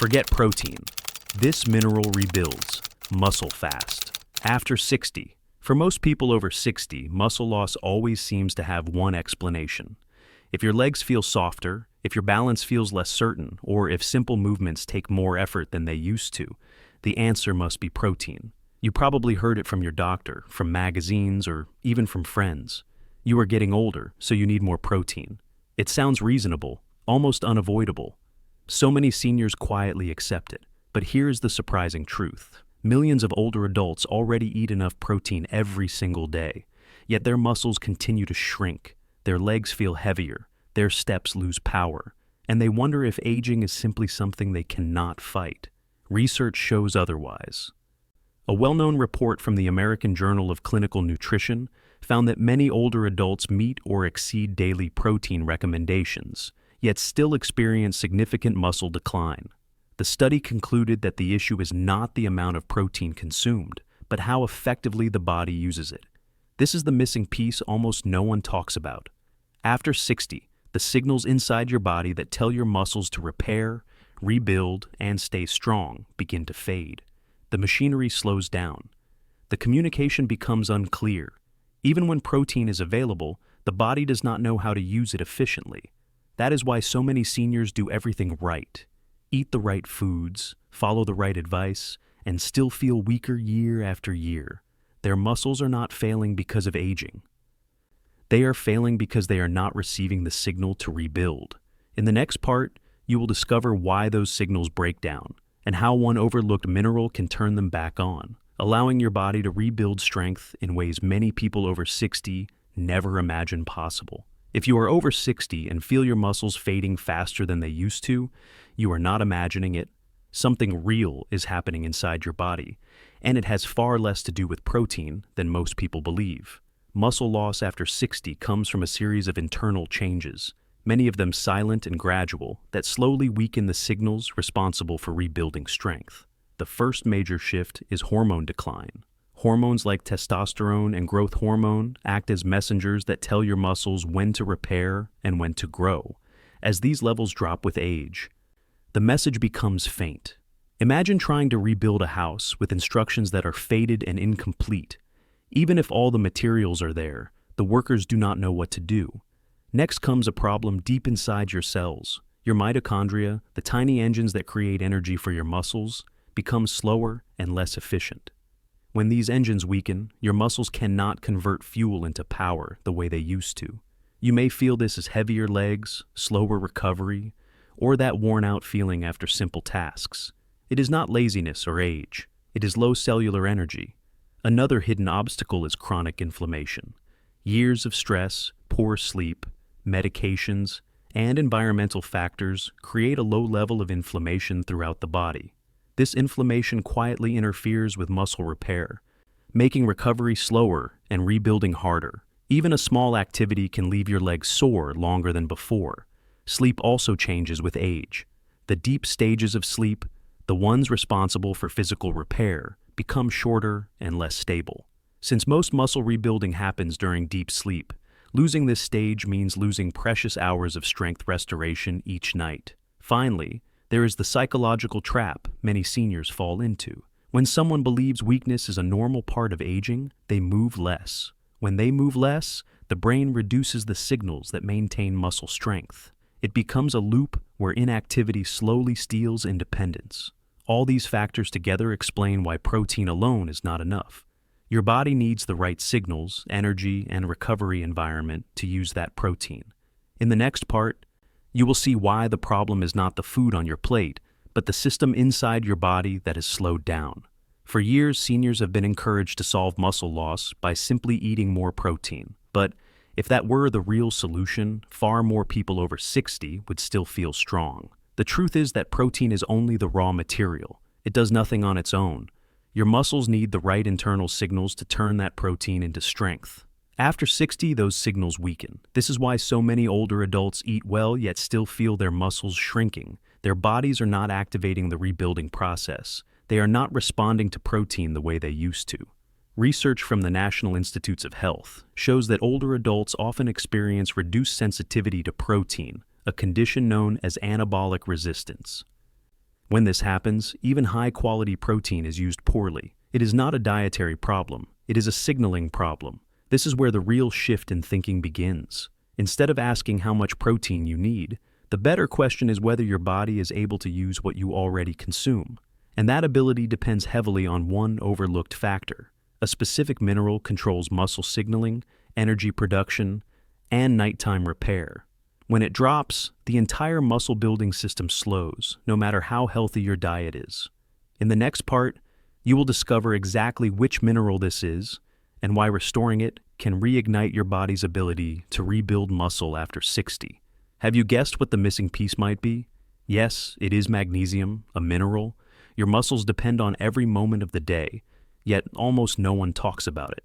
Forget protein. This mineral rebuilds muscle fast. After 60. For most people over 60, muscle loss always seems to have one explanation. If your legs feel softer, if your balance feels less certain, or if simple movements take more effort than they used to, the answer must be protein. You probably heard it from your doctor, from magazines, or even from friends. You are getting older, so you need more protein. It sounds reasonable, almost unavoidable. So many seniors quietly accept it. But here's the surprising truth. Millions of older adults already eat enough protein every single day, yet their muscles continue to shrink, their legs feel heavier, their steps lose power, and they wonder if aging is simply something they cannot fight. Research shows otherwise. A well-known report from the American Journal of Clinical Nutrition found that many older adults meet or exceed daily protein recommendations, yet still experience significant muscle decline. The study concluded that the issue is not the amount of protein consumed, but how effectively the body uses it. This is the missing piece almost no one talks about. After 60, the signals inside your body that tell your muscles to repair, rebuild, and stay strong begin to fade. The machinery slows down. The communication becomes unclear. Even when protein is available, the body does not know how to use it efficiently. That is why so many seniors do everything right. Eat the right foods, follow the right advice, and still feel weaker year after year. Their muscles are not failing because of aging. They are failing because they are not receiving the signal to rebuild. In the next part, you will discover why those signals break down and how one overlooked mineral can turn them back on, allowing your body to rebuild strength in ways many people over 60 never imagined possible. If you are over 60 and feel your muscles fading faster than they used to, you are not imagining it. Something real is happening inside your body, and it has far less to do with protein than most people believe. Muscle loss after 60 comes from a series of internal changes, many of them silent and gradual, that slowly weaken the signals responsible for rebuilding strength. The first major shift is hormone decline. Hormones like testosterone and growth hormone act as messengers that tell your muscles when to repair and when to grow. As these levels drop with age, the message becomes faint. Imagine trying to rebuild a house with instructions that are faded and incomplete. Even if all the materials are there, the workers do not know what to do. Next comes a problem deep inside your cells. Your mitochondria, the tiny engines that create energy for your muscles, become slower and less efficient. When these engines weaken, your muscles cannot convert fuel into power the way they used to. You may feel this as heavier legs, slower recovery, or that worn-out feeling after simple tasks. It is not laziness or age. It is low cellular energy. Another hidden obstacle is chronic inflammation. Years of stress, poor sleep, medications, and environmental factors create a low level of inflammation throughout the body. This inflammation quietly interferes with muscle repair, making recovery slower and rebuilding harder. Even a small activity can leave your legs sore longer than before. Sleep also changes with age. The deep stages of sleep, the ones responsible for physical repair, become shorter and less stable. Since most muscle rebuilding happens during deep sleep, losing this stage means losing precious hours of strength restoration each night. Finally, there is the psychological trap many seniors fall into. When someone believes weakness is a normal part of aging, they move less. When they move less, the brain reduces the signals that maintain muscle strength. It becomes a loop where inactivity slowly steals independence. All these factors together explain why protein alone is not enough. Your body needs the right signals, energy, and recovery environment to use that protein. In the next part, you will see why the problem is not the food on your plate, but the system inside your body that has slowed down. For years, seniors have been encouraged to solve muscle loss by simply eating more protein. But if that were the real solution, far more people over 60 would still feel strong. The truth is that protein is only the raw material. It does nothing on its own. Your muscles need the right internal signals to turn that protein into strength. After 60, those signals weaken. This is why so many older adults eat well yet still feel their muscles shrinking. Their bodies are not activating the rebuilding process. They are not responding to protein the way they used to. Research from the National Institutes of Health shows that older adults often experience reduced sensitivity to protein, a condition known as anabolic resistance. When this happens, even high-quality protein is used poorly. It is not a dietary problem, it is a signaling problem. This is where the real shift in thinking begins. Instead of asking how much protein you need, the better question is whether your body is able to use what you already consume. And that ability depends heavily on one overlooked factor. A specific mineral controls muscle signaling, energy production, and nighttime repair. When it drops, the entire muscle-building system slows, no matter how healthy your diet is. In the next part, you will discover exactly which mineral this is and why restoring it can reignite your body's ability to rebuild muscle after 60. Have you guessed what the missing piece might be? Yes, it is magnesium, a mineral. Your muscles depend on every moment of the day, yet almost no one talks about it.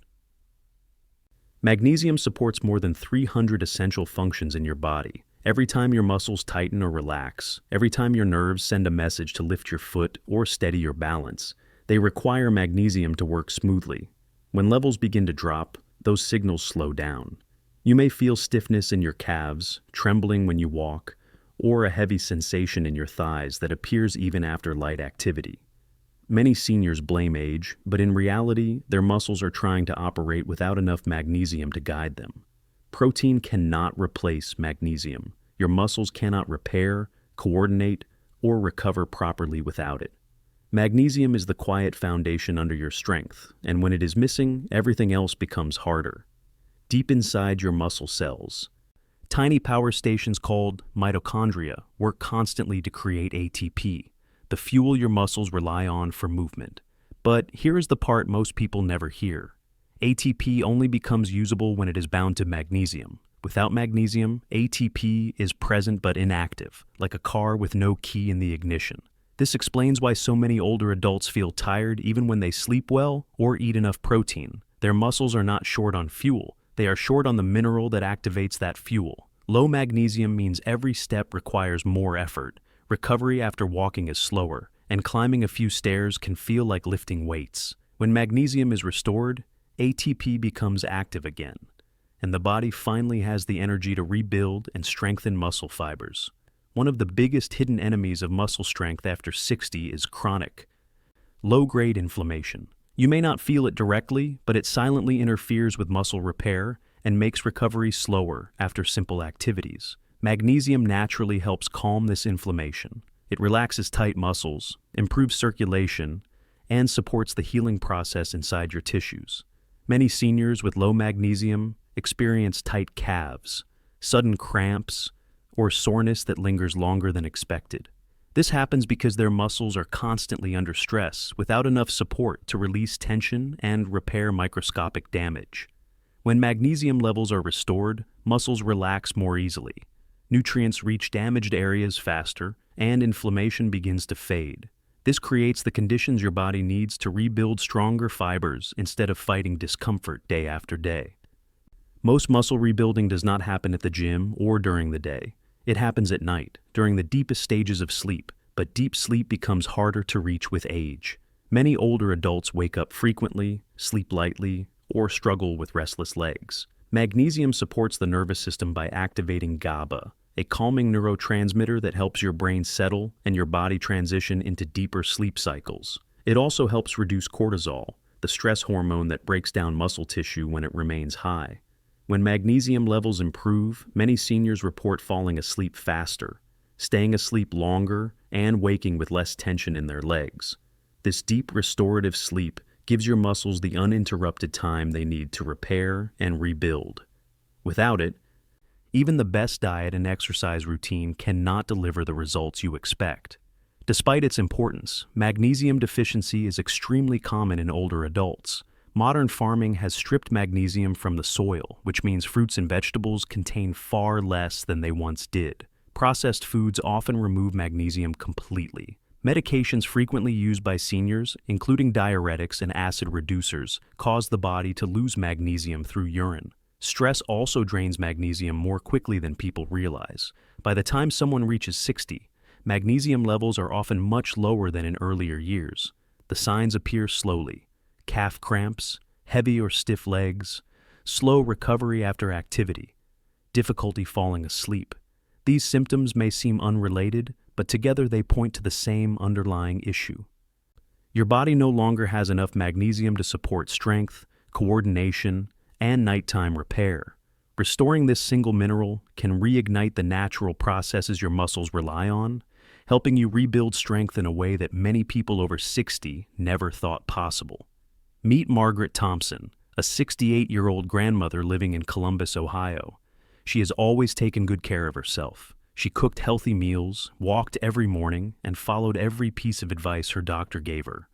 Magnesium supports more than 300 essential functions in your body. Every time your muscles tighten or relax, every time your nerves send a message to lift your foot or steady your balance, they require magnesium to work smoothly. When levels begin to drop, those signals slow down. You may feel stiffness in your calves, trembling when you walk, or a heavy sensation in your thighs that appears even after light activity. Many seniors blame age, but in reality, their muscles are trying to operate without enough magnesium to guide them. Protein cannot replace magnesium. Your muscles cannot repair, coordinate, or recover properly without it. Magnesium is the quiet foundation under your strength, and when it is missing, everything else becomes harder. Deep inside your muscle cells, tiny power stations called mitochondria work constantly to create ATP, the fuel your muscles rely on for movement. But here is the part most people never hear. ATP only becomes usable when it is bound to magnesium. Without magnesium, ATP is present but inactive, like a car with no key in the ignition. This explains why so many older adults feel tired even when they sleep well or eat enough protein. Their muscles are not short on fuel, they are short on the mineral that activates that fuel. Low magnesium means every step requires more effort. Recovery after walking is slower, and climbing a few stairs can feel like lifting weights. When magnesium is restored, ATP becomes active again, and the body finally has the energy to rebuild and strengthen muscle fibers. One of the biggest hidden enemies of muscle strength after 60 is chronic, low-grade inflammation. You may not feel it directly, but it silently interferes with muscle repair and makes recovery slower after simple activities. Magnesium naturally helps calm this inflammation. It relaxes tight muscles, improves circulation, and supports the healing process inside your tissues. Many seniors with low magnesium experience tight calves, sudden cramps, or soreness that lingers longer than expected. This happens because their muscles are constantly under stress without enough support to release tension and repair microscopic damage. When magnesium levels are restored, muscles relax more easily. Nutrients reach damaged areas faster, and inflammation begins to fade. This creates the conditions your body needs to rebuild stronger fibers instead of fighting discomfort day after day. Most muscle rebuilding does not happen at the gym or during the day. It happens at night, during the deepest stages of sleep, but deep sleep becomes harder to reach with age. Many older adults wake up frequently, sleep lightly, or struggle with restless legs. Magnesium supports the nervous system by activating GABA, a calming neurotransmitter that helps your brain settle and your body transition into deeper sleep cycles. It also helps reduce cortisol, the stress hormone that breaks down muscle tissue when it remains high. When magnesium levels improve, many seniors report falling asleep faster, staying asleep longer, and waking with less tension in their legs. This deep restorative sleep gives your muscles the uninterrupted time they need to repair and rebuild. Without it, even the best diet and exercise routine cannot deliver the results you expect. Despite its importance, magnesium deficiency is extremely common in older adults. Modern farming has stripped magnesium from the soil, which means fruits and vegetables contain far less than they once did. Processed foods often remove magnesium completely. Medications frequently used by seniors, including diuretics and acid reducers, cause the body to lose magnesium through urine. Stress also drains magnesium more quickly than people realize. By the time someone reaches 60, magnesium levels are often much lower than in earlier years. The signs appear slowly: calf cramps, heavy or stiff legs, slow recovery after activity, difficulty falling asleep. These symptoms may seem unrelated, but together they point to the same underlying issue. Your body no longer has enough magnesium to support strength, coordination, and nighttime repair. Restoring this single mineral can reignite the natural processes your muscles rely on, helping you rebuild strength in a way that many people over 60 never thought possible. Meet Margaret Thompson, a 68-year-old grandmother living in Columbus, Ohio. She has always taken good care of herself. She cooked healthy meals, walked every morning, and followed every piece of advice her doctor gave her.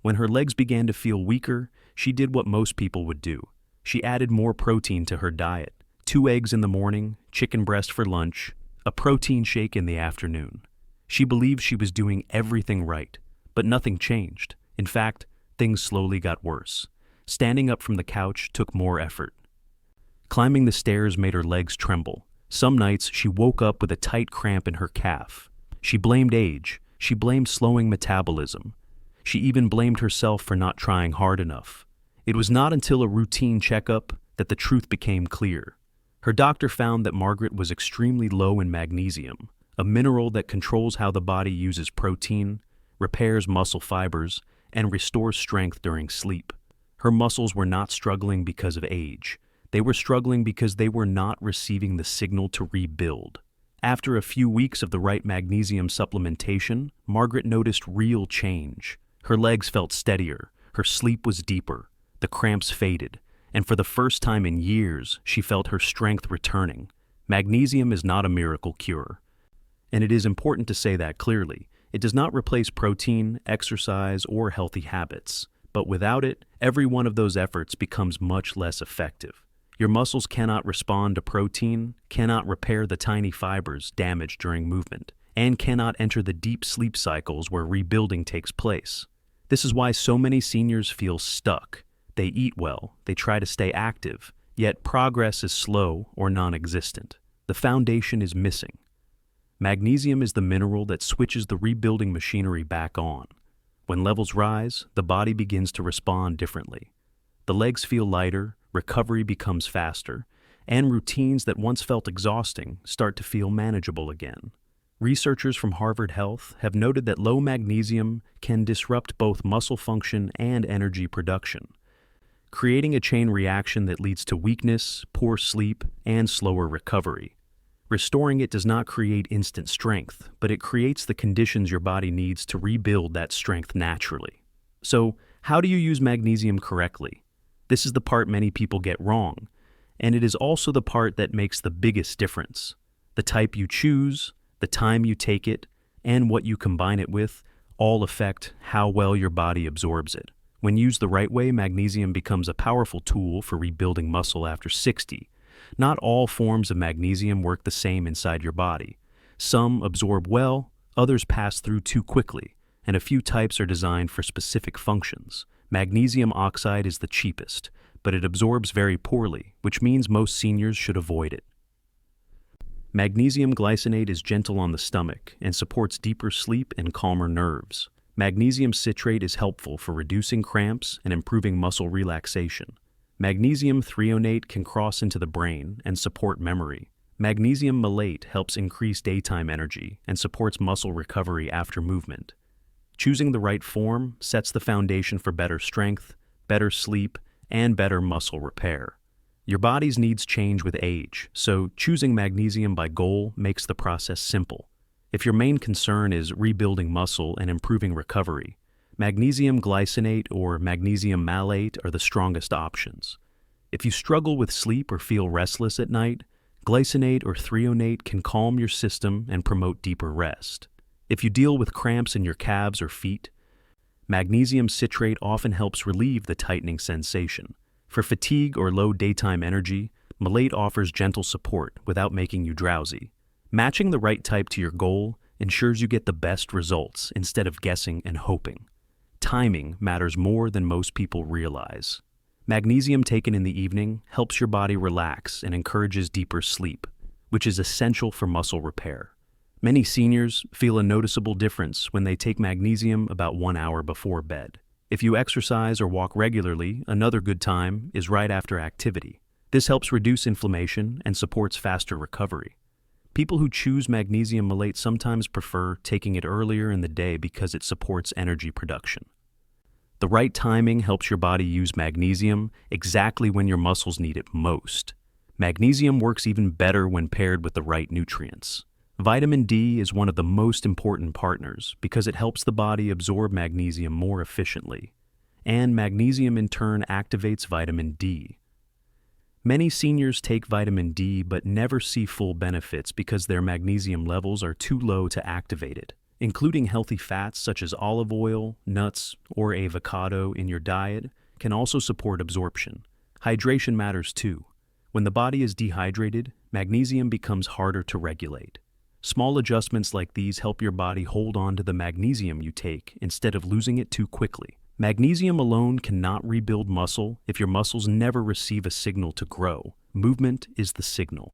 When her legs began to feel weaker, she did what most people would do. She added more protein to her diet: 2 eggs in the morning, chicken breast for lunch, a protein shake in the afternoon. She believed she was doing everything right, but nothing changed. In fact, things slowly got worse. Standing up from the couch took more effort. Climbing the stairs made her legs tremble. Some nights she woke up with a tight cramp in her calf. She blamed age. She blamed slowing metabolism. She even blamed herself for not trying hard enough. It was not until a routine checkup that the truth became clear. Her doctor found that Margaret was extremely low in magnesium, a mineral that controls how the body uses protein, repairs muscle fibers, and restores strength during sleep. Her muscles were not struggling because of age. They were struggling because they were not receiving the signal to rebuild. After a few weeks of the right magnesium supplementation, Margaret noticed real change. Her legs felt steadier, her sleep was deeper, the cramps faded, and for the first time in years, she felt her strength returning. Magnesium is not a miracle cure. And it is important to say that clearly. It does not replace protein, exercise, or healthy habits. But without it, every one of those efforts becomes much less effective. Your muscles cannot respond to protein, cannot repair the tiny fibers damaged during movement, and cannot enter the deep sleep cycles where rebuilding takes place. This is why so many seniors feel stuck. They eat well, they try to stay active, yet progress is slow or non-existent. The foundation is missing. Magnesium is the mineral that switches the rebuilding machinery back on. When levels rise, the body begins to respond differently. The legs feel lighter, recovery becomes faster, and routines that once felt exhausting start to feel manageable again. Researchers from Harvard Health have noted that low magnesium can disrupt both muscle function and energy production, creating a chain reaction that leads to weakness, poor sleep, and slower recovery. Restoring it does not create instant strength, but it creates the conditions your body needs to rebuild that strength naturally. So, how do you use magnesium correctly? This is the part many people get wrong, and it is also the part that makes the biggest difference. The type you choose, the time you take it, and what you combine it with all affect how well your body absorbs it. When used the right way, magnesium becomes a powerful tool for rebuilding muscle after 60. Not all forms of magnesium work the same inside your body. Some absorb well, others pass through too quickly, and a few types are designed for specific functions. Magnesium oxide is the cheapest, but it absorbs very poorly, which means most seniors should avoid it. Magnesium glycinate is gentle on the stomach and supports deeper sleep and calmer nerves. Magnesium citrate is helpful for reducing cramps and improving muscle relaxation. Magnesium threonate can cross into the brain and support memory. Magnesium malate helps increase daytime energy and supports muscle recovery after movement. Choosing the right form sets the foundation for better strength, better sleep, and better muscle repair. Your body's needs change with age, so choosing magnesium by goal makes the process simple. If your main concern is rebuilding muscle and improving recovery, magnesium glycinate or magnesium malate are the strongest options. If you struggle with sleep or feel restless at night, glycinate or threonate can calm your system and promote deeper rest. If you deal with cramps in your calves or feet, magnesium citrate often helps relieve the tightening sensation. For fatigue or low daytime energy, malate offers gentle support without making you drowsy. Matching the right type to your goal ensures you get the best results instead of guessing and hoping. Timing matters more than most people realize. Magnesium taken in the evening helps your body relax and encourages deeper sleep, which is essential for muscle repair. Many seniors feel a noticeable difference when they take magnesium about 1 hour before bed. If you exercise or walk regularly, another good time is right after activity. This helps reduce inflammation and supports faster recovery. People who choose magnesium malate sometimes prefer taking it earlier in the day because it supports energy production. The right timing helps your body use magnesium exactly when your muscles need it most. Magnesium works even better when paired with the right nutrients. Vitamin D is one of the most important partners because it helps the body absorb magnesium more efficiently, and magnesium in turn activates vitamin D. Many seniors take vitamin D but never see full benefits because their magnesium levels are too low to activate it. Including healthy fats such as olive oil, nuts, or avocado in your diet can also support absorption. Hydration matters too. When the body is dehydrated, magnesium becomes harder to regulate. Small adjustments like these help your body hold on to the magnesium you take instead of losing it too quickly. Magnesium alone cannot rebuild muscle if your muscles never receive a signal to grow. Movement is the signal.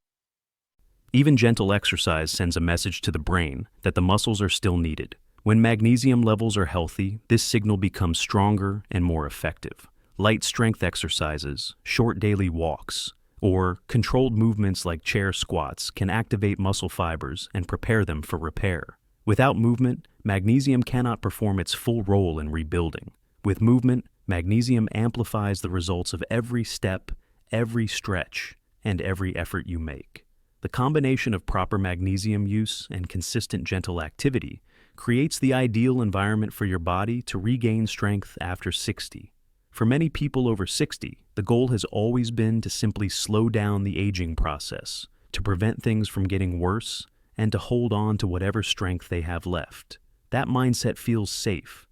Even gentle exercise sends a message to the brain that the muscles are still needed. When magnesium levels are healthy, this signal becomes stronger and more effective. Light strength exercises, short daily walks, or controlled movements like chair squats can activate muscle fibers and prepare them for repair. Without movement, magnesium cannot perform its full role in rebuilding. With movement, magnesium amplifies the results of every step, every stretch, and every effort you make. The combination of proper magnesium use and consistent gentle activity creates the ideal environment for your body to regain strength after 60. For many people over 60, the goal has always been to simply slow down the aging process, to prevent things from getting worse, and to hold on to whatever strength they have left. That mindset feels safe,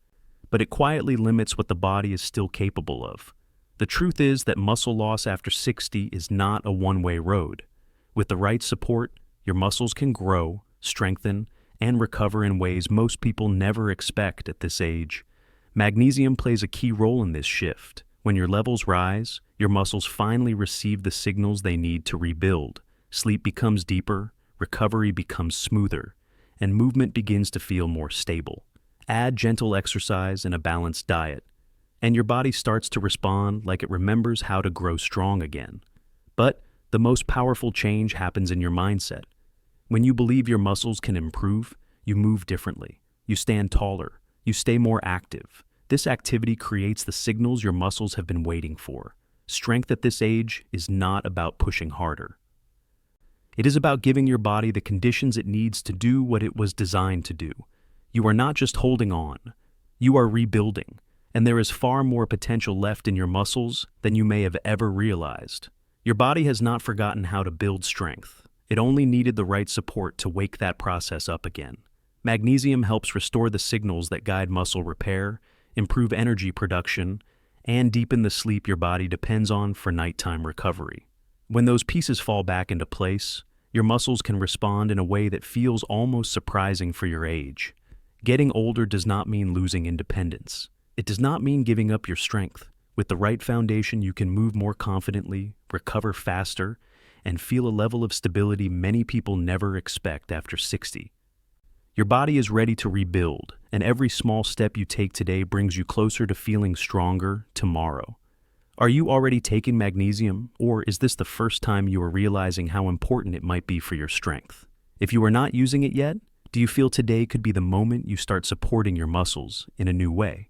but it quietly limits what the body is still capable of. The truth is that muscle loss after 60 is not a one-way road. With the right support, your muscles can grow, strengthen, and recover in ways most people never expect at this age. Magnesium plays a key role in this shift. When your levels rise, your muscles finally receive the signals they need to rebuild. Sleep becomes deeper, recovery becomes smoother, and movement begins to feel more stable. Add gentle exercise and a balanced diet, and your body starts to respond like it remembers how to grow strong again. But the most powerful change happens in your mindset. When you believe your muscles can improve, you move differently. You stand taller. You stay more active. This activity creates the signals your muscles have been waiting for. Strength at this age is not about pushing harder. It is about giving your body the conditions it needs to do what it was designed to do. You are not just holding on. You are rebuilding, and there is far more potential left in your muscles than you may have ever realized. Your body has not forgotten how to build strength. It only needed the right support to wake that process up again. Magnesium helps restore the signals that guide muscle repair, improve energy production, and deepen the sleep your body depends on for nighttime recovery. When those pieces fall back into place, your muscles can respond in a way that feels almost surprising for your age. Getting older does not mean losing independence. It does not mean giving up your strength. With the right foundation, you can move more confidently, recover faster, and feel a level of stability many people never expect after 60. Your body is ready to rebuild, and every small step you take today brings you closer to feeling stronger tomorrow. Are you already taking magnesium, or is this the first time you are realizing how important it might be for your strength? If you are not using it yet, do you feel today could be the moment you start supporting your muscles in a new way?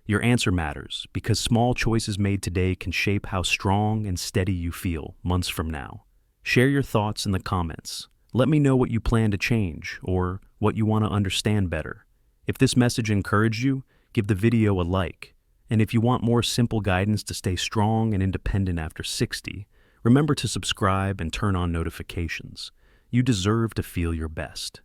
Your answer matters, because small choices made today can shape how strong and steady you feel months from now. Share your thoughts in the comments. Let me know what you plan to change or what you want to understand better. If this message encouraged you, give the video a like. And if you want more simple guidance to stay strong and independent after 60, remember to subscribe and turn on notifications. You deserve to feel your best.